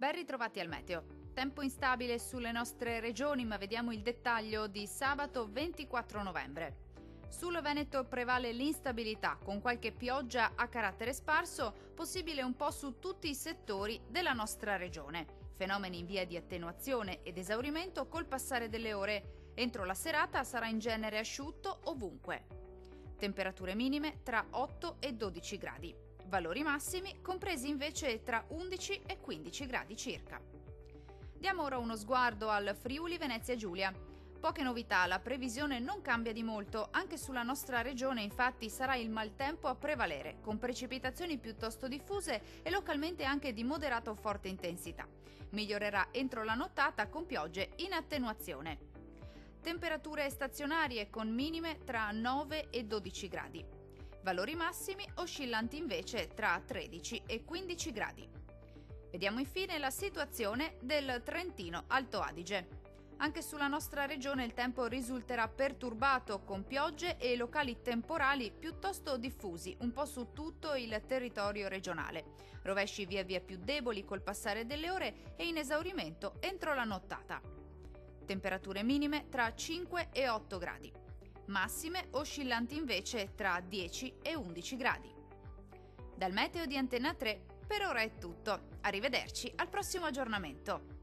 Ben ritrovati al meteo. Tempo instabile sulle nostre regioni, ma vediamo il dettaglio di sabato 24 novembre. Sul Veneto prevale l'instabilità, con qualche pioggia a carattere sparso, possibile un po' su tutti i settori della nostra regione. Fenomeni in via di attenuazione ed esaurimento col passare delle ore. Entro la serata sarà in genere asciutto ovunque. Temperature minime tra 8 e 12 gradi. Valori massimi compresi invece tra 11 e 15 gradi circa. Diamo ora uno sguardo al Friuli Venezia Giulia. Poche novità, la previsione non cambia di molto, anche sulla nostra regione infatti sarà il maltempo a prevalere, con precipitazioni piuttosto diffuse e localmente anche di moderata o forte intensità. Migliorerà entro la nottata con piogge in attenuazione. Temperature stazionarie con minime tra 9 e 12 gradi. Valori massimi oscillanti invece tra 13 e 15 gradi. Vediamo infine la situazione del Trentino Alto Adige. Anche sulla nostra regione il tempo risulterà perturbato con piogge e locali temporali piuttosto diffusi un po' su tutto il territorio regionale. Rovesci via via più deboli col passare delle ore e in esaurimento entro la nottata. Temperature minime tra 5 e 8 gradi. Massime oscillanti invece tra 10 e 11 gradi. Dal meteo di Antenna 3 per ora è tutto. Arrivederci al prossimo aggiornamento.